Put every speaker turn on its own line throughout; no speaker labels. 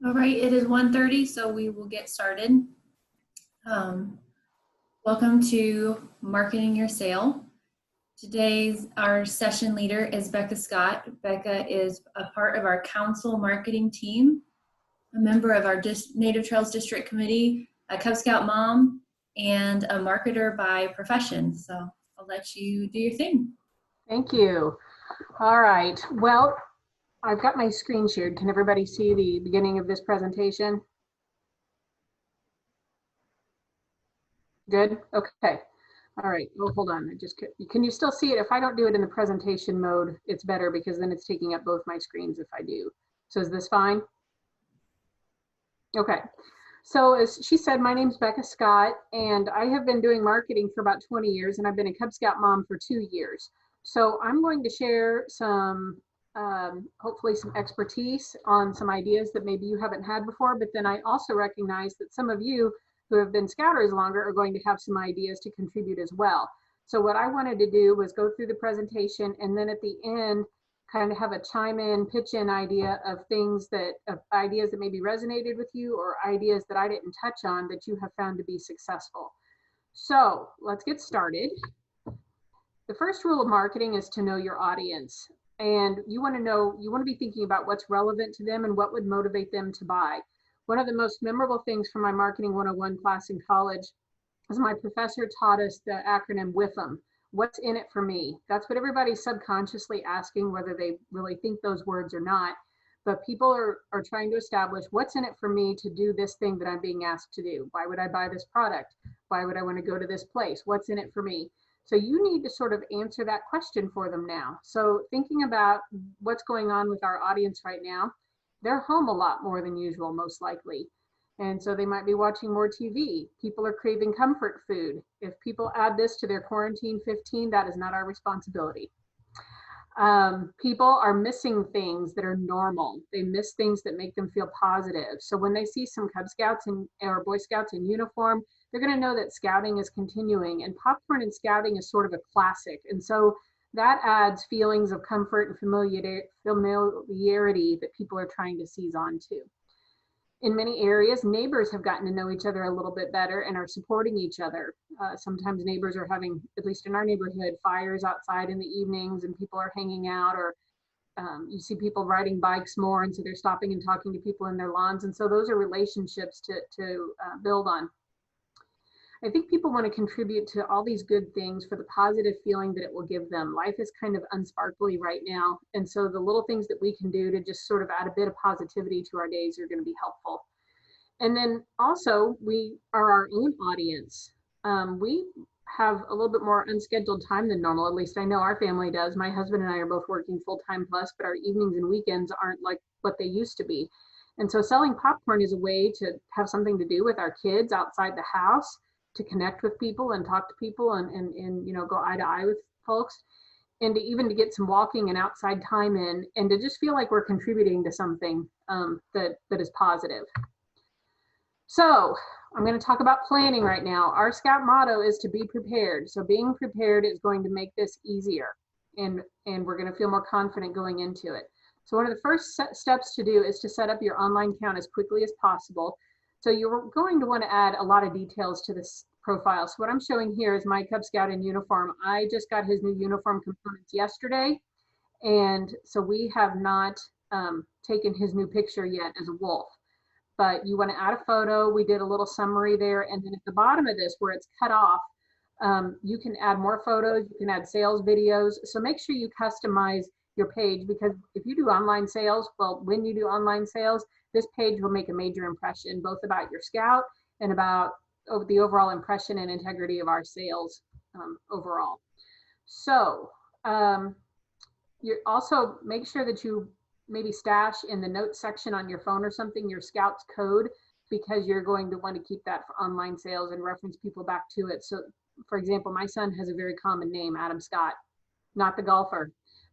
All right, it is 1:30, so we will get started. Um, Welcome to Marketing Your Sale. Today's our session leader is Becca Scott. Becca is a part of our council marketing team, a member of our Native Trails District Committee, a Cub Scout mom, and a marketer by profession. So I'll let you do your thing.
Thank you. All right. Well, I've got my screen shared. Can everybody see the beginning of this presentation? Good? Okay. All right. Oh, hold on. Can you still see it? If I don't do it in the presentation mode, it's better because then it's taking up both my screens if I do. So is this fine? Okay. So as she said, my name's Becca Scott, and I have been doing marketing for about 20 years, and I've been a Cub Scout mom for 2 years. So I'm going to share some, hopefully some expertise on some ideas that maybe you haven't had before, but then I also recognize that some of you who have been Scouters longer are going to have some ideas to contribute as well. So what I wanted to do was go through the presentation, and then at the end, kind of have a chime in, pitch in idea of ideas that maybe resonated with you or ideas that I didn't touch on that you have found to be successful. So let's get started. The first rule of marketing is to know your audience. And you want to be thinking about what's relevant to them and what would motivate them to buy. One of the most memorable things from my Marketing 101 class in college is my professor taught us the acronym WIFM. What's in it for me? That's what everybody's subconsciously asking, whether they really think those words or not. But people are trying to establish what's in it for me to do this thing that I'm being asked to do. Why would I buy this product? Why would I want to go to this place? What's in it for me? So you need to sort of answer that question for them now. So thinking about what's going on with our audience right now, they're home a lot more than usual, most likely. And so they might be watching more TV. People are craving comfort food. If people add this to their quarantine 15, that is not our responsibility. People are missing things that are normal. They miss things that make them feel positive. So when they see some Cub Scouts or Boy Scouts in uniform, they're going to know that scouting is continuing. And popcorn and scouting is sort of a classic. And so that adds feelings of comfort and familiarity that people are trying to seize onto. In many areas, neighbors have gotten to know each other a little bit better and are supporting each other. Sometimes neighbors are having, at least in our neighborhood, fires outside in the evenings and people are hanging out, or you see people riding bikes more, and so they're stopping and talking to people in their lawns. And so those are relationships to build on. I think people want to contribute to all these good things for the positive feeling that it will give them. Life is kind of unsparkly right now. And so the little things that we can do to just sort of add a bit of positivity to our days are going to be helpful. And then also, we are our own audience. We have a little bit more unscheduled time than normal. At least I know our family does. My husband and I are both working full-time plus, but our evenings and weekends aren't like what they used to be. And so selling popcorn is a way to have something to do with our kids outside the house, to connect with people and talk to people and you know, go eye to eye with folks, and to even to get some walking and outside time in, and to just feel like we're contributing to something that is positive. So I'm going to talk about planning right now. Our Scout motto is to be prepared. So being prepared is going to make this easier, and we're going to feel more confident going into it. So one of the first steps to do is to set up your online account as quickly as possible. So you're going to want to add a lot of details to this profile. So what I'm showing here is my Cub Scout in uniform. I just got his new uniform components yesterday, and so we have not taken his new picture yet as a wolf. But you want to add a photo. We did a little summary there, and then at the bottom of this where it's cut off, you can add more photos, you can add sales videos. So make sure you customize your page, because if you do online sales, well, when you do online sales, this page will make a major impression, both about your Scout and about the overall impression and integrity of our sales overall. So you also make sure that you maybe stash in the notes section on your phone or something your Scout's code, because you're going to want to keep that for online sales and reference people back to it. So for example, my son has a very common name, Adam Scott, not the golfer,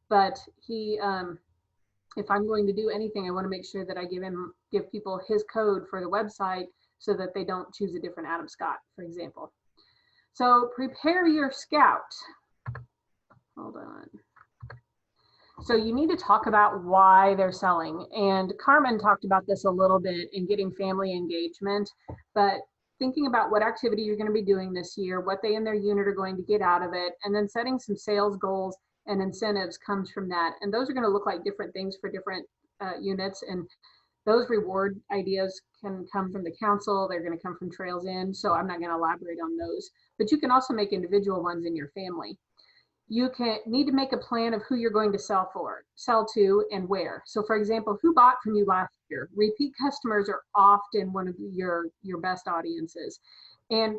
but he if I'm going to do anything, I want to make sure that I give people his code for the website so that they don't choose a different Adam Scott, for example. So prepare your Scout. Hold on. So you need to talk about why they're selling. And Carmen talked about this a little bit in getting family engagement, but thinking about what activity you're going to be doing this year, what they in their unit are going to get out of it, and then setting some sales goals and incentives comes from that. And those are going to look like different things for different units. And those reward ideas can come from the council. They're going to come from Trails In. So I'm not going to elaborate on those, but you can also make individual ones in your family. You can need to make a plan of who you're going to sell to, and where. So for example, who bought from you last year? Repeat customers are often one of your best audiences. And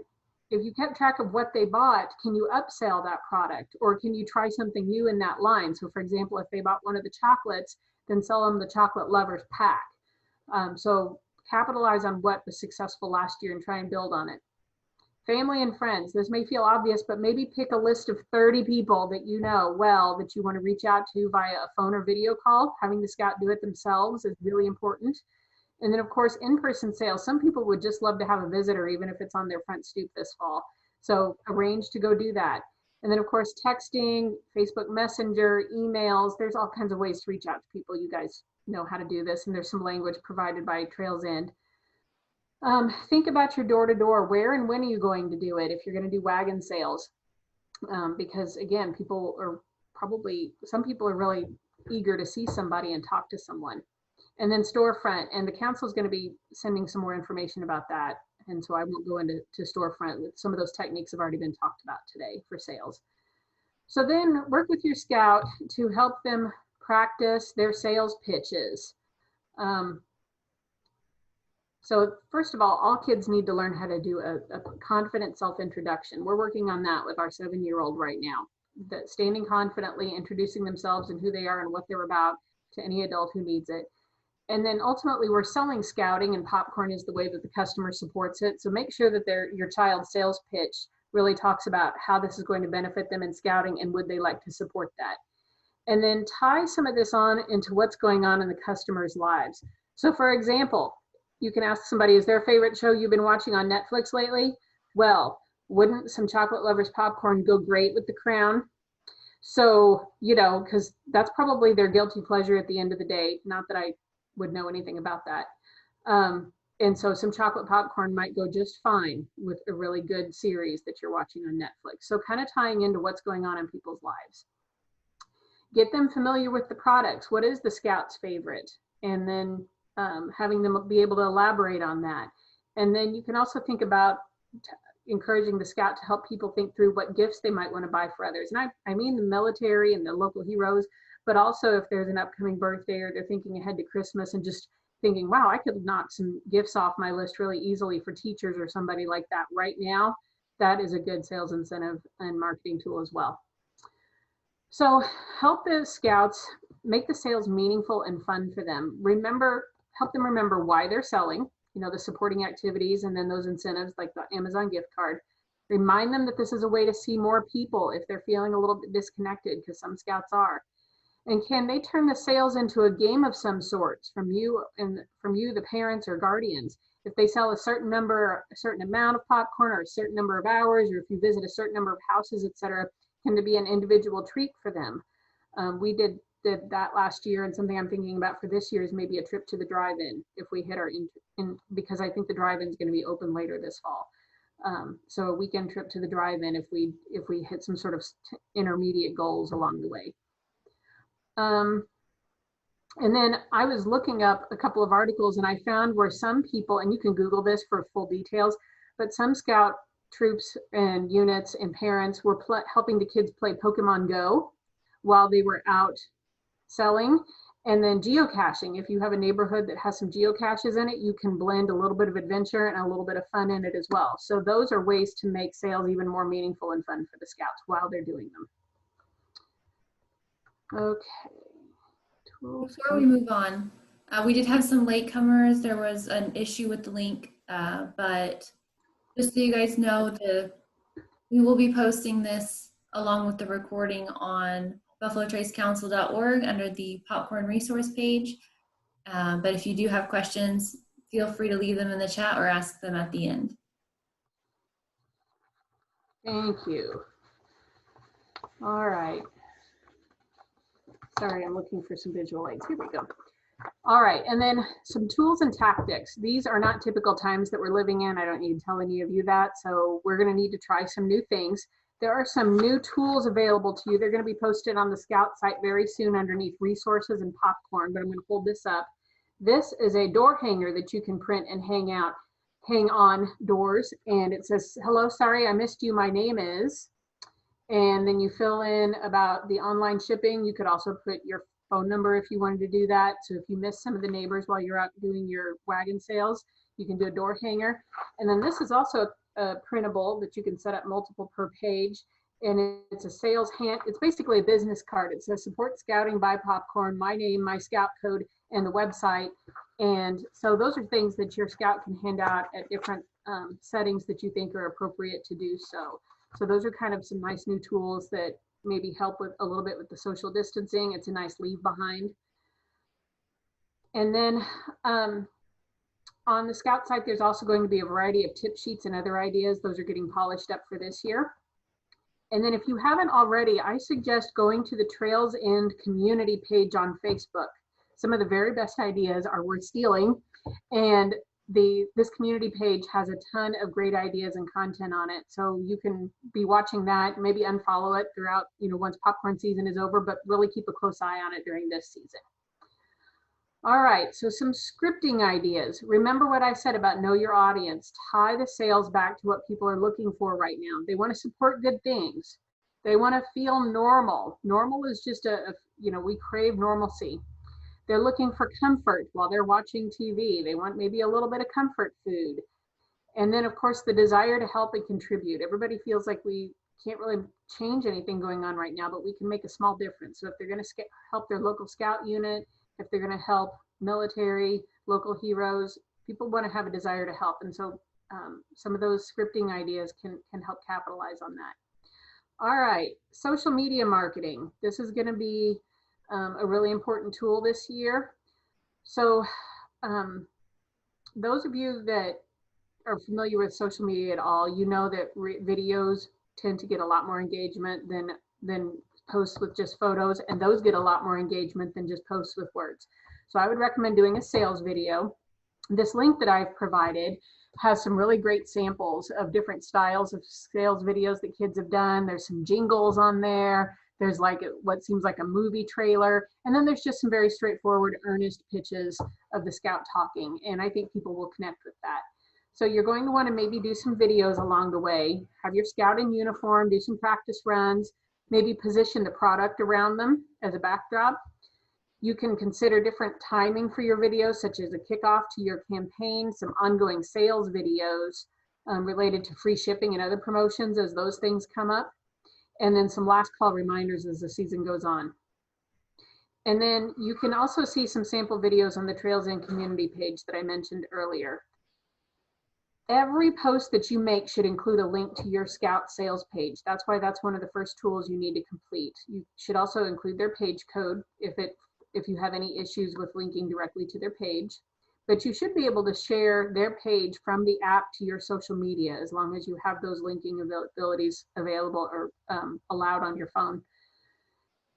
if you kept track of what they bought, can you upsell that product, or can you try something new in that line? So for example, if they bought one of the chocolates, then sell them the chocolate lovers pack. So capitalize on what was successful last year and try and build on it. Family and friends, this may feel obvious, but maybe pick a list of 30 people that you know well that you want to reach out to via a phone or video call. Having the scout do it themselves is really important. And then of course, in-person sales. Some people would just love to have a visitor, even if it's on their front stoop this fall. So arrange to go do that. And then of course, texting, Facebook Messenger, emails, there's all kinds of ways to reach out to people. You guys know how to do this, and there's some language provided by Trails End. Think about your door-to-door. Where and when are you going to do it if you're going to do wagon sales? Because again, some people are really eager to see somebody and talk to someone. And then storefront, and the council is going to be sending some more information about that. And so I won't go into storefront. Some of those techniques have already been talked about today for sales. So then work with your scout to help them practice their sales pitches. So first of all kids need to learn how to do a confident self-introduction. We're working on that with our 7-year-old right now. That standing confidently, introducing themselves and who they are and what they're about to any adult who needs it. And then ultimately we're selling scouting, and popcorn is the way that the customer supports it. So make sure that your child's sales pitch really talks about how this is going to benefit them in scouting and would they like to support that. And then tie some of this on into what's going on in the customer's lives. So for example, you can ask somebody, is their favorite show you've been watching on Netflix lately? Well, wouldn't some chocolate lovers popcorn go great with The Crown? So, because that's probably their guilty pleasure at the end of the day. Not that I would know anything about that. And so some chocolate popcorn might go just fine with a really good series that you're watching on Netflix. So kind of tying into what's going on in people's lives. Get them familiar with the products. What is the Scout's favorite? And then having them be able to elaborate on that. And then you can also think about encouraging the Scout to help people think through what gifts they might want to buy for others. And I mean the military and the local heroes, but also if there's an upcoming birthday or they're thinking ahead to Christmas and just thinking, wow, I could knock some gifts off my list really easily for teachers or somebody like that right now. That is a good sales incentive and marketing tool as well. So help the Scouts make the sales meaningful and fun for them. Help them remember why they're selling, the supporting activities, and then those incentives like the Amazon gift card. Remind them that this is a way to see more people if they're feeling a little bit disconnected, because some Scouts are. And can they turn the sales into a game of some sorts from you, the parents or guardians? If they sell a certain amount of popcorn, or a certain number of hours, or if you visit a certain number of houses, etc., can there be an individual treat for them? We did that last year, and something I'm thinking about for this year is maybe a trip to the drive-in if we hit our because I think the drive-in is going to be open later this fall. So a weekend trip to the drive-in if we hit some sort of intermediate goals along the way. And then I was looking up a couple of articles, and I found where some people, and you can Google this for full details, but some Scout troops and units and parents were helping the kids play Pokemon Go while they were out selling. And then geocaching. If you have a neighborhood that has some geocaches in it, you can blend a little bit of adventure and a little bit of fun in it as well. So those are ways to make sales even more meaningful and fun for the Scouts while they're doing them. Okay.
Before we move on, we did have some latecomers. There was an issue with the link, but just so you guys know, we will be posting this along with the recording on buffalotracecouncil.org under the popcorn resource page. But if you do have questions, feel free to leave them in the chat or ask them at the end.
Thank you. All right. Sorry, I'm looking for some visual aids. Here we go. All right, and then some tools and tactics. These are not typical times that we're living in. I don't need to tell any of you that, so we're going to need to try some new things. There are some new tools available to you. They're going to be posted on the Scout site very soon underneath resources and popcorn, but I'm going to hold this up. This is a door hanger that you can print and hang on doors, and it says, "Hello, sorry, I missed you. My name is," and then you fill in about the online shipping. You could also put your phone number if you wanted to do that. So if you miss some of the neighbors while you're out doing your wagon sales, you can do a door hanger. And then this is also a printable that you can set up multiple per page. And it's a sales hand. It's basically a business card. It says support scouting, buy popcorn, my name, my scout code, and the website. And so those are things that your scout can hand out at different settings that you think are appropriate to do so. So those are kind of some nice new tools that maybe help with a little bit with the social distancing. It's a nice leave behind. And then on the Scout site, there's also going to be a variety of tip sheets and other ideas. Those are getting polished up for this year. And then if you haven't already, I suggest going to the Trails End community page on Facebook. Some of the very best ideas are worth stealing. And this community page has a ton of great ideas and content on it. So you can be watching that, maybe unfollow it throughout, once popcorn season is over, but really keep a close eye on it during this season. All right, so some scripting ideas. Remember what I said about know your audience. Tie the sales back to what people are looking for right now. They want to support good things. They want to feel normal. Normal is just we crave normalcy. They're looking for comfort while they're watching TV. They want maybe a little bit of comfort food. And then, of course, the desire to help and contribute. Everybody feels like we can't really change anything going on right now, but we can make a small difference. So if they're going to help their local scout unit, if they're going to help military, local heroes, people want to have a desire to help. And so some of those scripting ideas can help capitalize on that. All right, social media marketing. This is going to be a really important tool this year. So those of you that are familiar with social media at all, you know that videos tend to get a lot more engagement than posts with just photos, and those get a lot more engagement than just posts with words. So I would recommend doing a sales video. This link that I've provided has some really great samples of different styles of sales videos that kids have done. There's some jingles on there. There's like what seems like a movie trailer. And then there's just some very straightforward, earnest pitches of the scout talking. And I think people will connect with that. So you're going to want to maybe do some videos along the way, have your scout in uniform, do some practice runs, maybe position the product around them as a backdrop. You can consider different timing for your videos, such as a kickoff to your campaign, some ongoing sales videos related to free shipping and other promotions as those things come up. And then some last call reminders as the season goes on. And then you can also see some sample videos on the Trails End community page that I mentioned earlier. Every post that you make should include a link to your Scout sales page. That's why that's one of the first tools you need to complete. You should also include their page code if you have any issues with linking directly to their page. But you should be able to share their page from the app to your social media as long as you have those linking abilities available or allowed on your phone.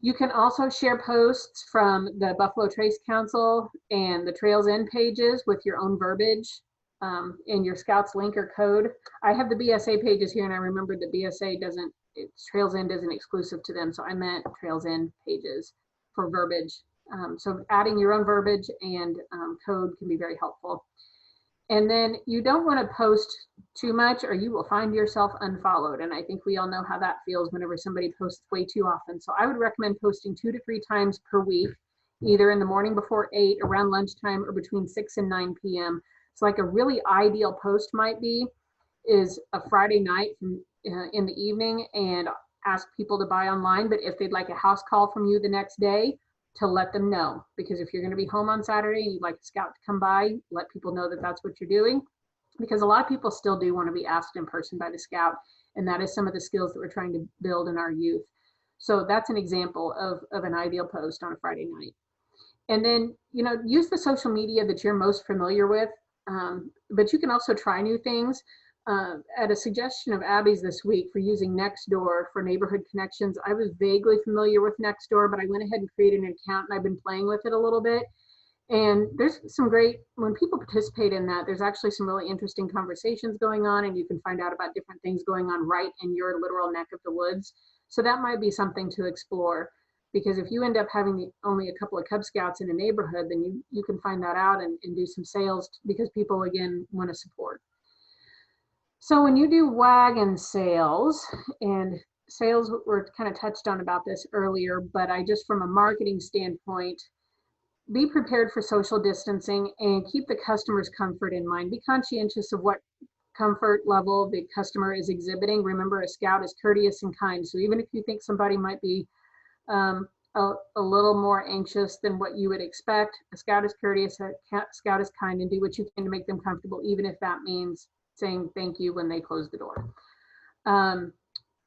You can also share posts from the Buffalo Trace Council and the Trails End pages with your own verbiage in your Scouts link or code. I have the BSA pages here, and I remembered that BSA Trails End isn't exclusive to them, so I meant Trails End pages for verbiage. So adding your own verbiage and code can be very helpful. And then you don't want to post too much or you will find yourself unfollowed. And I think we all know how that feels whenever somebody posts way too often. So I would recommend posting 2 to 3 times per week, either in the morning before 8, around lunchtime, or between 6 and 9 p.m. So like a really ideal post might be is a Friday night in the evening and ask people to buy online. But if they'd like a house call from you the next day, to let them know, because if you're going to be home on Saturday and you'd like a scout to come by, let people know that that's what you're doing, because a lot of people still do want to be asked in person by the scout, and that is some of the skills that we're trying to build in our youth. So that's an example of an ideal post on a Friday night. And then, use the social media that you're most familiar with, but you can also try new things. At a suggestion of Abby's this week for using Nextdoor for neighborhood connections, I was vaguely familiar with Nextdoor, but I went ahead and created an account and I've been playing with it a little bit. And there's some great, when people participate in that, there's actually some really interesting conversations going on, and you can find out about different things going on right in your literal neck of the woods. So that might be something to explore, because if you end up having only a couple of Cub Scouts in a neighborhood, then you can find that out and do some sales, because people, again, want to support. So when you do wagon sales, and sales were kind of touched on about this earlier, but I just, from a marketing standpoint, be prepared for social distancing and keep the customer's comfort in mind. Be conscientious of what comfort level the customer is exhibiting. Remember, a Scout is courteous and kind. So even if you think somebody might be a little more anxious than what you would expect, a Scout is courteous, a Scout is kind, and do what you can to make them comfortable, even if that means saying thank you when they close the door.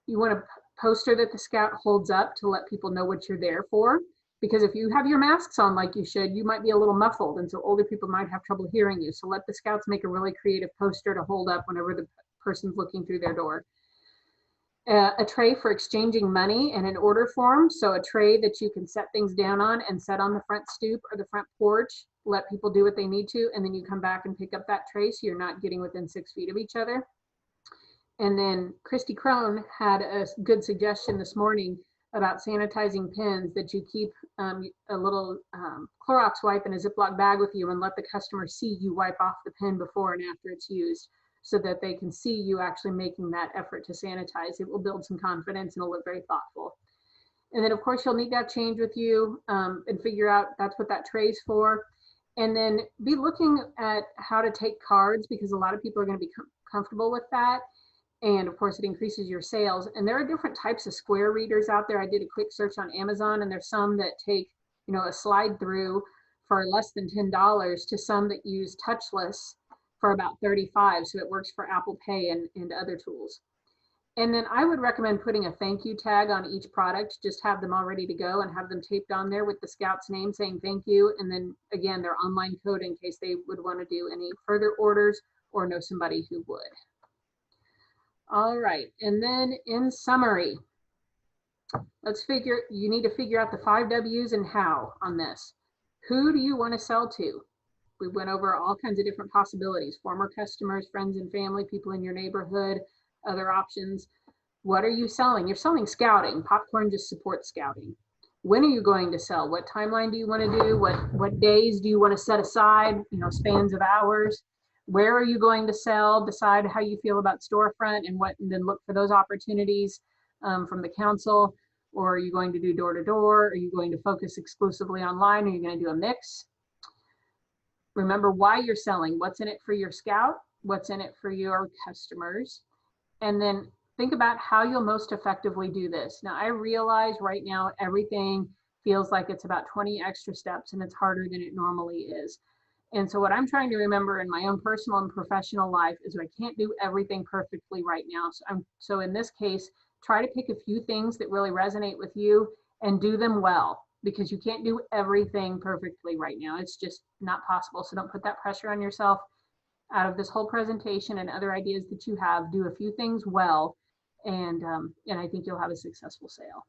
You want a poster that the Scout holds up to let people know what you're there for. Because if you have your masks on like you should, you might be a little muffled, and so older people might have trouble hearing you. So let the Scouts make a really creative poster to hold up whenever the person's looking through their door. A tray for exchanging money and an order form. So a tray that you can set things down on and set on the front stoop or the front porch. Let people do what they need to, and then you come back and pick up that tray so you're not getting within 6 feet of each other. And then Christy Crone had a good suggestion this morning about sanitizing pins, that you keep a little Clorox wipe in a Ziploc bag with you and let the customer see you wipe off the pin before and after it's used, so that they can see you actually making that effort to sanitize. It will build some confidence and it'll look very thoughtful. And then of course you'll need to have change with you and figure out that's what that tray's for. And then be looking at how to take cards, because a lot of people are going to be comfortable with that. And of course it increases your sales. And there are different types of square readers out there. I did a quick search on Amazon, and there's some that take, a slide through for less than $10 to some that use touchless for about $35. So it works for Apple Pay and other tools. And then I would recommend putting a thank you tag on each product. Just have them all ready to go and have them taped on there with the Scout's name saying thank you. And then again, their online code in case they would want to do any further orders or know somebody who would. All right, and then in summary, you need to figure out the 5 W's and how on this. Who do you want to sell to? We went over all kinds of different possibilities: former customers, friends and family, people in your neighborhood, other options. What are you selling? You're selling scouting. Popcorn just supports scouting. When are you going to sell? What timeline do you want to do? What days do you want to set aside? Spans of hours. Where are you going to sell? Decide how you feel about storefront and then look for those opportunities from the council. Or are you going to do door to door? Are you going to focus exclusively online? Are you going to do a mix? Remember why you're selling. What's in it for your Scout? What's in it for your customers? And then think about how you'll most effectively do this. Now, I realize right now everything feels like it's about 20 extra steps and it's harder than it normally is. And so what I'm trying to remember in my own personal and professional life is I can't do everything perfectly right now. So in this case, try to pick a few things that really resonate with you and do them well, because you can't do everything perfectly right now. It's just not possible. So don't put that pressure on yourself. Out of this whole presentation and other ideas that you have, do a few things well, and I think you'll have a successful sale.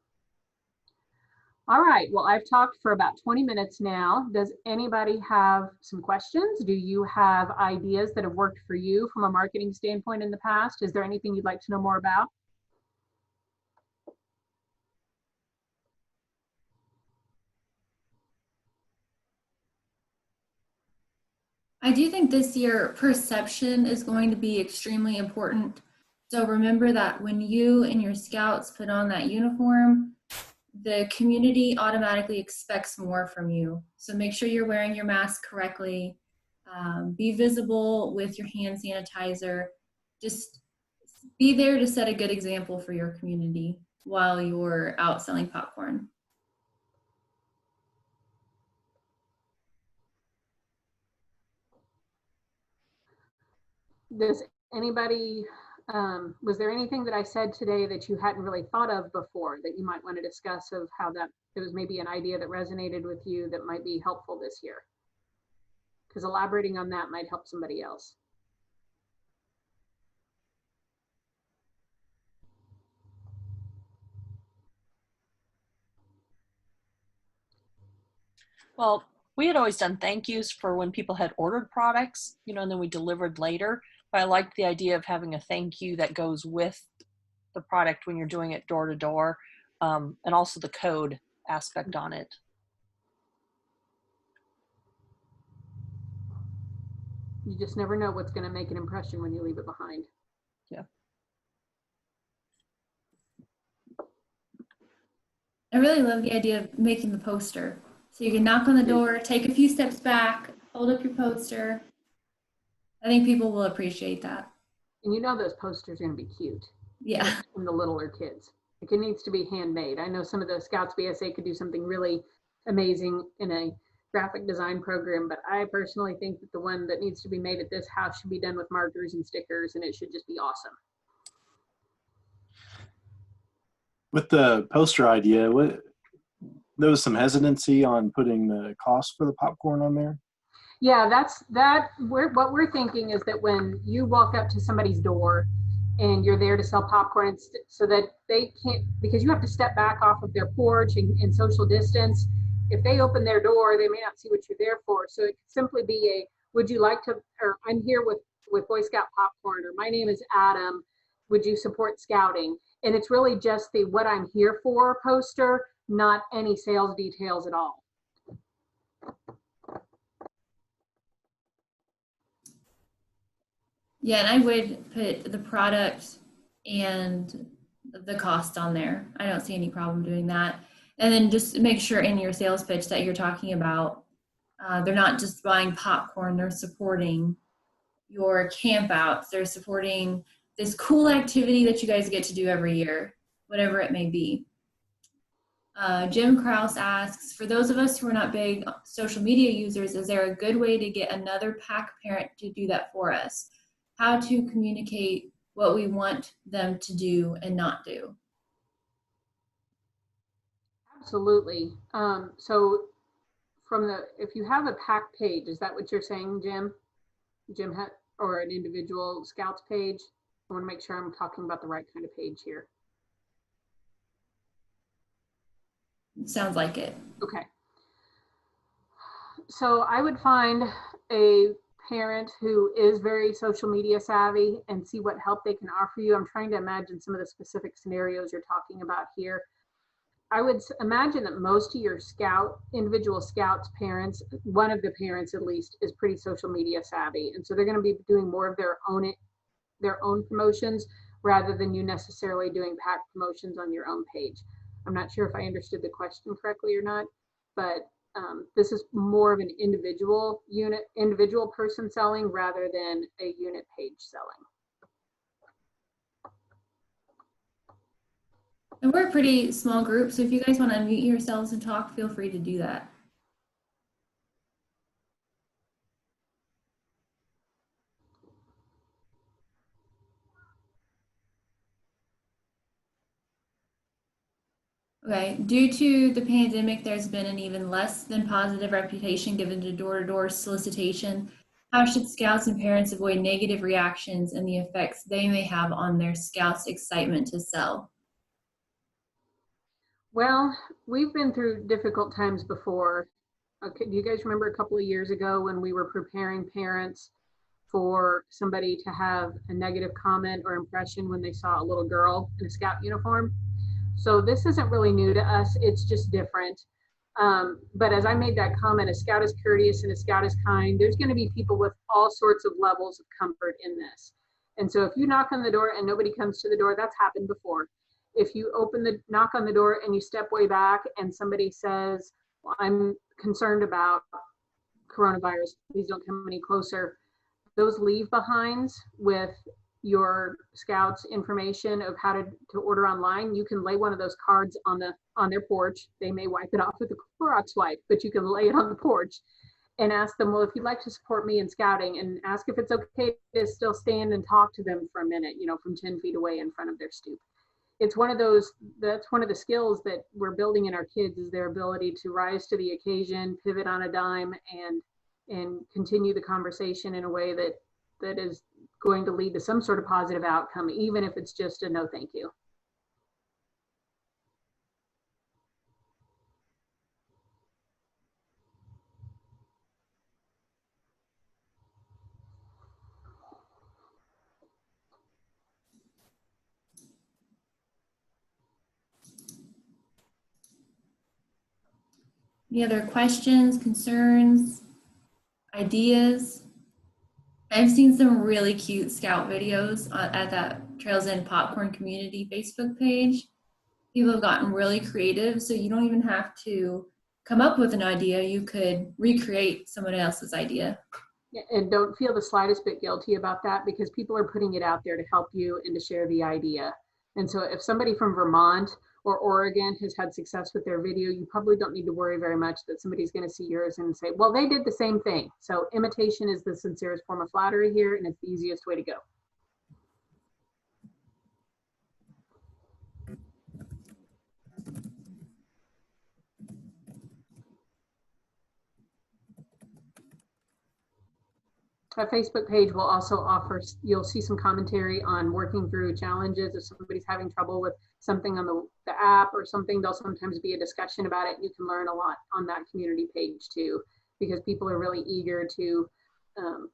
All right, well, I've talked for about 20 minutes now. Does anybody have some questions? Do you have ideas that have worked for you from a marketing standpoint in the past? Is there anything you'd like to know more about?
I do think this year perception is going to be extremely important. So remember that when you and your Scouts put on that uniform, the community automatically expects more from you. So make sure you're wearing your mask correctly. Be visible with your hand sanitizer. Just be there to set a good example for your community while you're out selling popcorn.
Does anybody, was there anything that I said today that you hadn't really thought of before that you might want to discuss, of how that it was maybe an idea that resonated with you that might be helpful this year? Because elaborating on that might help somebody else.
Well, we had always done thank yous for when people had ordered products, and then we delivered later. But I liked the idea of having a thank you that goes with the product when you're doing it door to door, and also the code aspect on it.
You just never know what's going to make an impression when you leave it behind.
Yeah.
I really love the idea of making the poster. So you can knock on the door, take a few steps back, hold up your poster. I think people will appreciate that.
And you know those posters are going to be cute.
Yeah.
From the littler kids. Like, it needs to be handmade. I know some of the Scouts BSA could do something really amazing in a graphic design program, but I personally think that the one that needs to be made at this house should be done with markers and stickers, and it should just be awesome.
With the poster idea, there was some hesitancy on putting the cost for the popcorn on there.
Yeah, what we're thinking is that when you walk up to somebody's door and you're there to sell popcorn, so that they can't, because you have to step back off of their porch and social distance. If they open their door, they may not see what you're there for. So it could simply be would you like to, or I'm here with Boy Scout popcorn, or my name is Adam, would you support scouting? And it's really just the what I'm here for poster, not any sales details at all.
Yeah, and I would put the product and the cost on there. I don't see any problem doing that. And then just make sure in your sales pitch that you're talking about, they're not just buying popcorn, they're supporting your camp outs, they're supporting this cool activity that you guys get to do every year, whatever it may be. Jim Kraus asks, for those of us who are not big social media users, is there a good way to get another PAC parent to do that for us? How to communicate what we want them to do and not do?
Absolutely. So if you have a PAC page, is that what you're saying, Jim? Or an individual Scouts page? I want to make sure I'm talking about the right kind of page here.
Sounds like it.
Okay. So I would find a parent who is very social media savvy and see what help they can offer you. I'm trying to imagine some of the specific scenarios you're talking about here. I would imagine that most of your individual Scouts parents, one of the parents at least, is pretty social media savvy. And so they're going to be doing more of their own promotions rather than you necessarily doing PAC promotions on your own page. I'm not sure if I understood the question correctly or not, but this is more of an individual person selling rather than a unit page selling.
And we're a pretty small group, so if you guys want to unmute yourselves and talk, feel free to do that. Okay, due to the pandemic, there's been an even less than positive reputation given to door-to-door solicitation. How should Scouts and parents avoid negative reactions and the effects they may have on their Scouts' excitement to sell?
Well, we've been through difficult times before. Okay, do you guys remember a couple of years ago when we were preparing parents for somebody to have a negative comment or impression when they saw a little girl in a Scout uniform? So this isn't really new to us. It's just different. But as I made that comment, a Scout is courteous and a Scout is kind. There's going to be people with all sorts of levels of comfort in this. And so if you knock on the door and nobody comes to the door, that's happened before. If you knock on the door and you step way back and somebody says, well, I'm concerned about coronavirus, please don't come any closer. Those leave behinds with your Scouts information of how to order online. You can lay one of those cards on their porch. They may wipe it off with a Clorox wipe, but you can lay it on the porch and ask them, well, if you'd like to support me in scouting, and ask if it's okay to still stand and talk to them for a minute, from 10 feet away in front of their stoop. It's that's one of the skills that we're building in our kids, is their ability to rise to the occasion, pivot on a dime, and continue the conversation in a way that is going to lead to some sort of positive outcome, even if it's just a no thank you.
Any other questions, concerns, ideas? I've seen some really cute scout videos at that Trails End Popcorn Community Facebook page. People have gotten really creative, so you don't even have to come up with an idea. You could recreate someone else's idea.
And don't feel the slightest bit guilty about that, because people are putting it out there to help you and to share the idea. And so if somebody from Vermont or Oregon has had success with their video, you probably don't need to worry very much that somebody's going to see yours and say, well, they did the same thing. So imitation is the sincerest form of flattery here, and it's the easiest way to go. Our Facebook page will also offer, you'll see some commentary on working through challenges. If somebody's having trouble with something on the app or something, there'll sometimes be a discussion about it. You can learn a lot on that community page too, because people are really eager to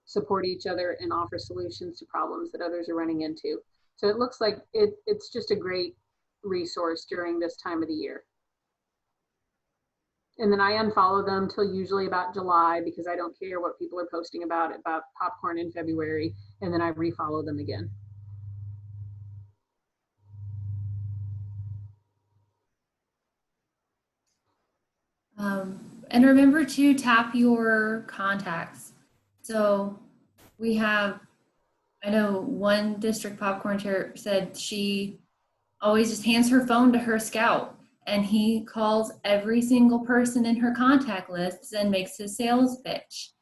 support each other and offer solutions to problems that others are running into. So it looks like it's just a great resource during this time of the year. And then I unfollow them till usually about July, because I don't care what people are posting about popcorn in February, and then I refollow them again.
And remember to tap your contacts. So we have, I know one district popcorn chair said she always just hands her phone to her scout, and he calls every single person in her contact lists and makes his sales pitch.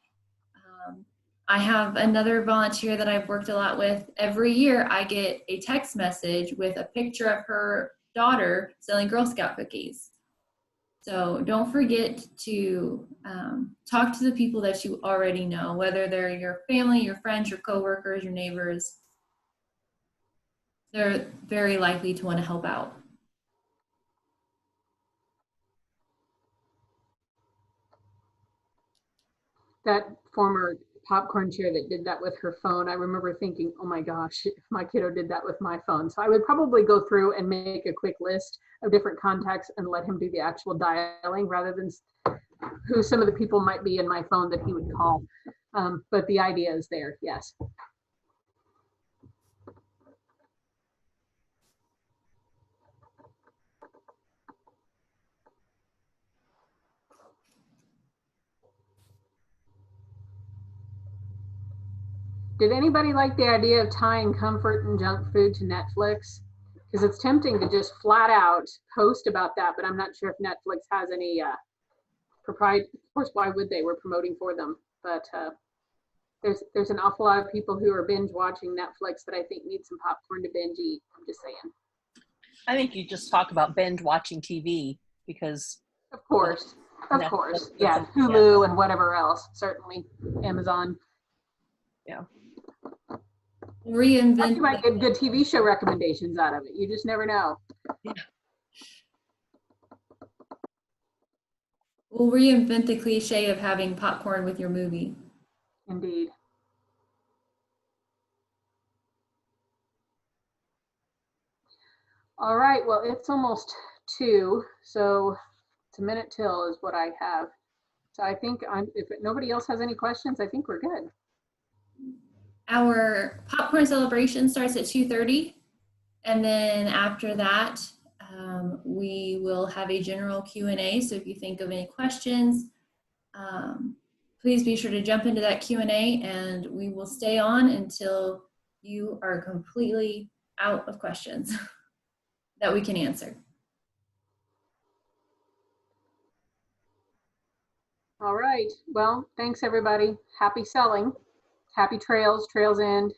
I have another volunteer that I've worked a lot with. Every year I get a text message with a picture of her daughter selling Girl Scout cookies. So don't forget to talk to the people that you already know, whether they're your family, your friends, your coworkers, your neighbors. They're very likely to want to help out.
That former popcorn chair that did that with her phone, I remember thinking, oh my gosh, if my kiddo did that with my phone. So I would probably go through and make a quick list of different contacts and let him do the actual dialing, rather than who some of the people might be in my phone that he would call. But the idea is there, yes. Did anybody like the idea of tying comfort and junk food to Netflix? Because it's tempting to just flat out post about that, but I'm not sure if Netflix has any proprietary. Of course, why would they? We're promoting for them, but there's an awful lot of people who are binge watching Netflix that I think need some popcorn to binge eat. I'm just saying.
I think you just talk about binge watching TV, because
Of course, yeah, Hulu and whatever else, certainly Amazon.
Yeah.
Reinvent.
You might get good TV show recommendations out of it. You just never know.
Yeah.
We'll reinvent the cliche of having popcorn with your movie.
Indeed. All right, well, it's almost 2, so it's a minute till is what I have. So I think if nobody else has any questions, I think we're good.
Our popcorn celebration starts at 2:30, and then after that, we will have a general Q&A. So if you think of any questions, please be sure to jump into that Q&A, and we will stay on until you are completely out of questions that we can answer.
All right, well, thanks everybody. Happy selling. Happy trails, Trails End.